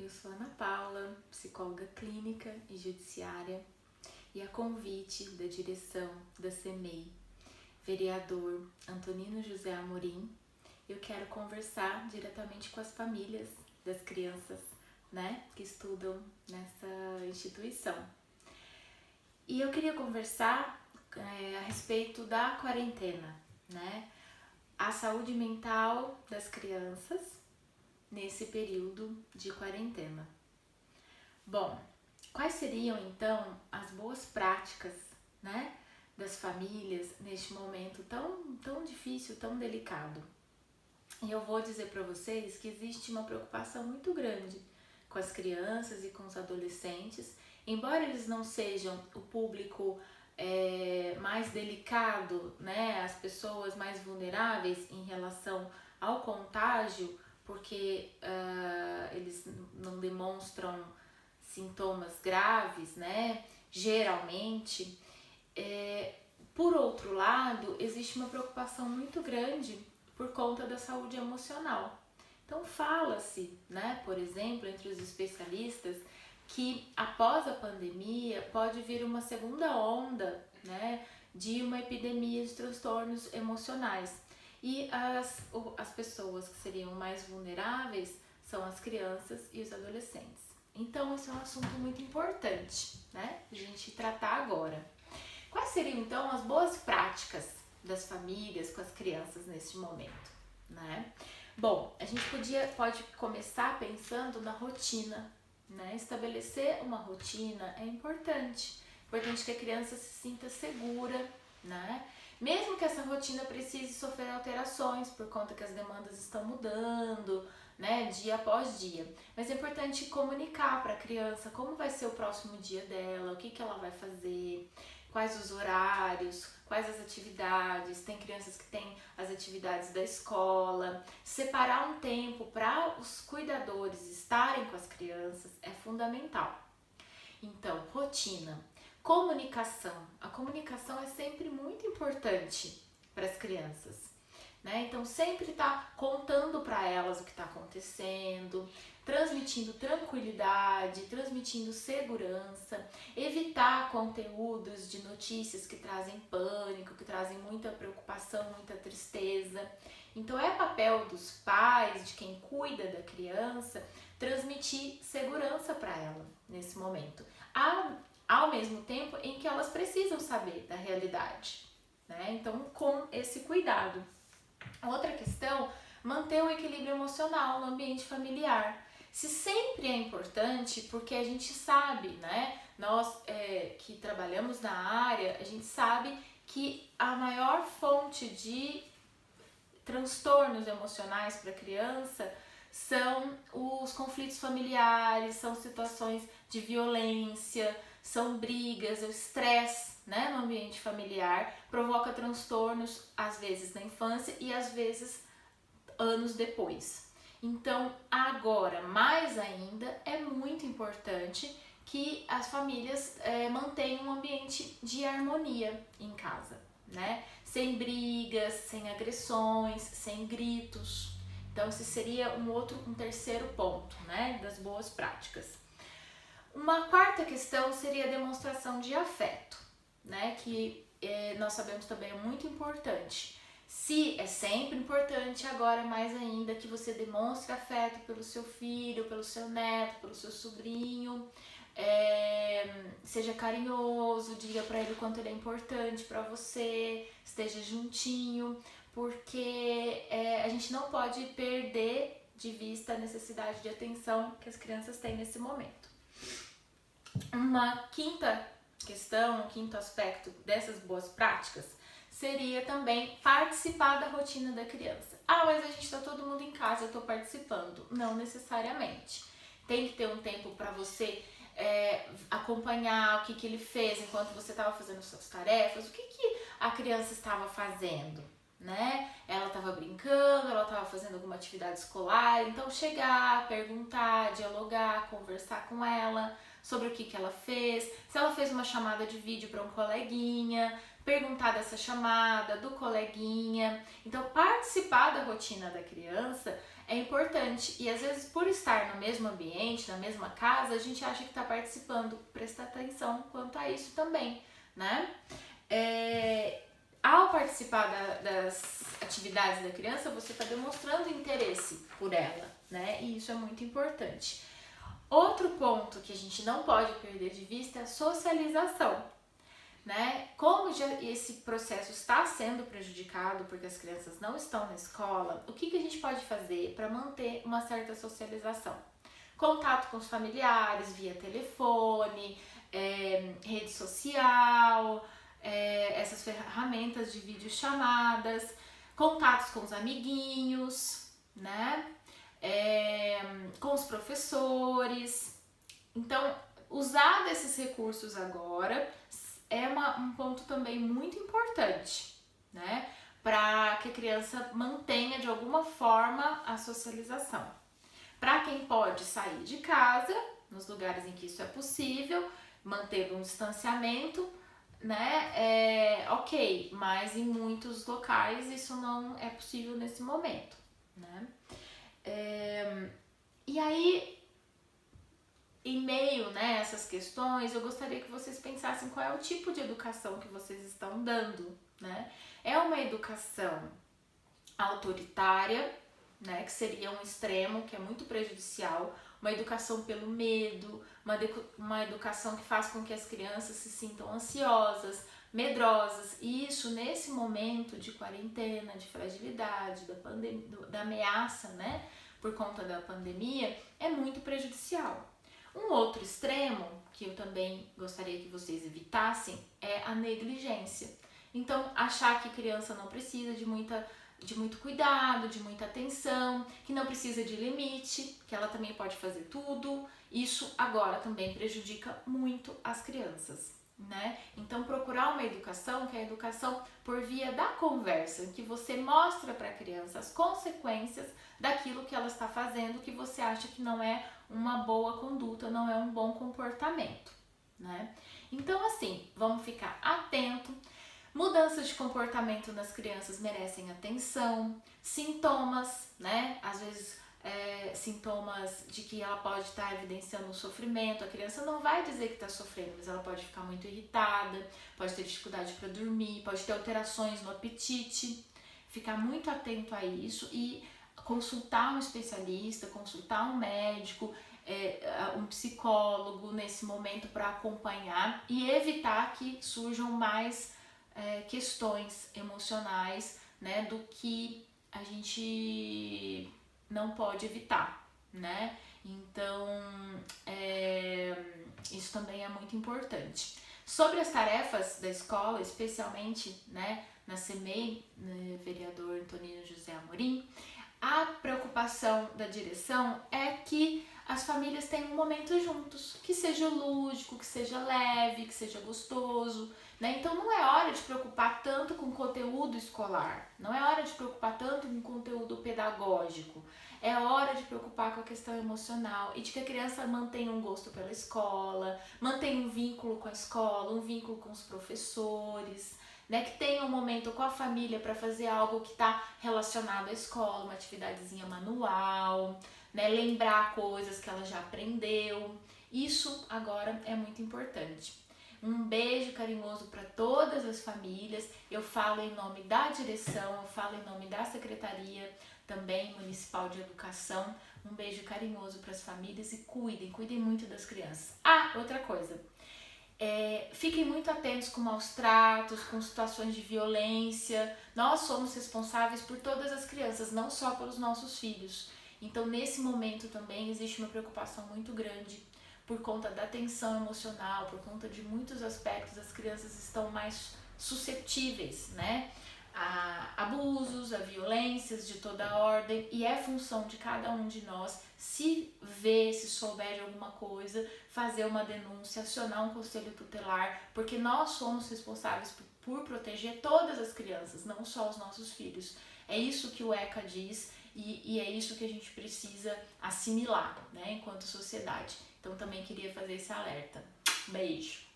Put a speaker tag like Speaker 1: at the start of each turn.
Speaker 1: Eu sou Ana Paula, psicóloga clínica e judiciária, e a convite da direção da CEMEI, vereador Antonino José Amorim, eu quero conversar diretamente com as famílias das crianças, que estudam nessa instituição. E eu queria conversar a respeito da quarentena, a saúde mental das crianças nesse período de quarentena. Bom, quais seriam então as boas práticas, das famílias neste momento tão difícil, tão delicado? E eu vou dizer para vocês que existe uma preocupação muito grande com as crianças e com os adolescentes, embora eles não sejam o público mais delicado, as pessoas mais vulneráveis em relação ao contágio, porque eles não demonstram sintomas graves, geralmente. Por outro lado, existe uma preocupação muito grande por conta da saúde emocional. Então fala-se, por exemplo, entre os especialistas, que após a pandemia pode vir uma segunda onda, de uma epidemia de transtornos emocionais. E as pessoas que seriam mais vulneráveis são as crianças e os adolescentes. Então esse é um assunto muito importante, a gente tratar agora. Quais seriam então as boas práticas das famílias com as crianças neste momento, Bom, a gente pode começar pensando na rotina, Estabelecer uma rotina é importante. Importante que a criança se sinta segura, Mesmo que essa rotina precise sofrer alterações por conta que as demandas estão mudando, dia após dia. Mas é importante comunicar para a criança como vai ser o próximo dia dela, o que ela vai fazer, quais os horários, quais as atividades. Tem crianças que têm as atividades da escola. Separar um tempo para os cuidadores estarem com as crianças é fundamental. Então, rotina. Comunicação. A comunicação é sempre muito importante para as crianças, Então, sempre tá contando para elas o que está acontecendo, transmitindo tranquilidade, transmitindo segurança, evitar conteúdos de notícias que trazem pânico, que trazem muita preocupação, muita tristeza. Então, é papel dos pais, de quem cuida da criança, transmitir segurança para ela nesse momento. Ao mesmo tempo em que elas precisam saber da realidade, Então, com esse cuidado. Outra questão, manter o equilíbrio emocional no ambiente familiar. Se sempre é importante, porque a gente sabe, Nós que trabalhamos na área, a gente sabe que a maior fonte de transtornos emocionais para a criança são os conflitos familiares, são situações de violência, são brigas, o estresse, no ambiente familiar, provoca transtornos, às vezes na infância e às vezes anos depois. Então, agora, mais ainda, é muito importante que as famílias mantenham um ambiente de harmonia em casa, Sem brigas, sem agressões, sem gritos. Então, esse seria um terceiro ponto, das boas práticas. Uma quarta questão seria a demonstração de afeto, que nós sabemos também é muito importante. Se é sempre importante, agora mais ainda que você demonstre afeto pelo seu filho, pelo seu neto, pelo seu sobrinho, seja carinhoso, diga para ele o quanto ele é importante para você, esteja juntinho, porque a gente não pode perder de vista a necessidade de atenção que as crianças têm nesse momento. Uma quinta questão, um quinto aspecto dessas boas práticas seria também participar da rotina da criança. Mas a gente está todo mundo em casa, eu estou participando. Não necessariamente. Tem que ter um tempo para você acompanhar o que ele fez enquanto você estava fazendo suas tarefas, o que a criança estava fazendo, Ela estava brincando, ela estava fazendo alguma atividade escolar, então chegar, perguntar, dialogar, conversar com ela sobre o que ela fez, se ela fez uma chamada de vídeo para um coleguinha, perguntar dessa chamada, do coleguinha. Então, participar da rotina da criança é importante. E às vezes, por estar no mesmo ambiente, na mesma casa, a gente acha que está participando. Presta atenção quanto a isso também, né? Ao participar das atividades da criança, você está demonstrando interesse por ela, né? E isso é muito importante. Outro ponto que a gente não pode perder de vista é a socialização, né? Como já esse processo está sendo prejudicado porque as crianças não estão na escola, o que a gente pode fazer para manter uma certa socialização? Contato com os familiares via telefone, rede social, essas ferramentas de videochamadas, contatos com os amiguinhos, né? Com os professores. Então, usar desses recursos agora é um ponto também muito importante, né? Para que a criança mantenha de alguma forma a socialização. Para quem pode sair de casa, nos lugares em que isso é possível, mantendo um distanciamento, né? Ok, mas em muitos locais isso não é possível nesse momento, né? E aí, em meio, né, essas questões, eu gostaria que vocês pensassem qual é o tipo de educação que vocês estão dando, né? É uma educação autoritária, né, que seria um extremo que é muito prejudicial, uma educação pelo medo, uma educação que faz com que as crianças se sintam ansiosas, medrosas, e isso nesse momento de quarentena, de fragilidade, da ameaça, né, por conta da pandemia, é muito prejudicial. Um outro extremo, que eu também gostaria que vocês evitassem, é a negligência. Então, achar que criança não precisa de muito cuidado, de muita atenção, que não precisa de limite, que ela também pode fazer tudo. Isso agora também prejudica muito as crianças, né? Então, procurar uma educação que é a educação por via da conversa, em que você mostra para a criança as consequências daquilo que ela está fazendo, que você acha que não é uma boa conduta, não é um bom comportamento, né? Então, assim, vamos ficar atento. Mudanças de comportamento nas crianças merecem atenção. Sintomas, né? Às vezes sintomas de que ela pode estar evidenciando um sofrimento. A criança não vai dizer que está sofrendo, mas ela pode ficar muito irritada, pode ter dificuldade para dormir, pode ter alterações no apetite. Ficar muito atento a isso e consultar um especialista, consultar um médico, um psicólogo nesse momento para acompanhar e evitar que surjam mais questões emocionais, né, do que a gente não pode evitar, né? Então, isso também é muito importante. Sobre as tarefas da escola, especialmente, né, na CEMEI, né, vereador Antonino José Amorim, a preocupação da direção é que as famílias tenham um momento juntos, que seja lúdico, que seja leve, que seja gostoso, né? Então não é hora de preocupar tanto com conteúdo escolar, não é hora de preocupar tanto com conteúdo pedagógico, é hora de preocupar com a questão emocional e de que a criança mantenha um gosto pela escola, mantenha um vínculo com a escola, um vínculo com os professores, né, que tenha um momento com a família para fazer algo que está relacionado à escola, uma atividadezinha manual, né, lembrar coisas que ela já aprendeu. Isso agora é muito importante. Um beijo carinhoso para todas as famílias. Eu falo em nome da direção, eu falo em nome da Secretaria também Municipal de Educação. Um beijo carinhoso para as famílias e cuidem muito das crianças. Ah, outra coisa. Fiquem muito atentos com maus tratos, com situações de violência. Nós somos responsáveis por todas as crianças, não só pelos nossos filhos. Então, nesse momento também existe uma preocupação muito grande por conta da tensão emocional, por conta de muitos aspectos, as crianças estão mais suscetíveis, né? A abusos, a violências de toda ordem, e é função de cada um de nós, se ver, se souber de alguma coisa, fazer uma denúncia, acionar um conselho tutelar, porque nós somos responsáveis por proteger todas as crianças, não só os nossos filhos. É isso que o ECA diz e é isso que a gente precisa assimilar, né, enquanto sociedade. Então também queria fazer esse alerta. Beijo!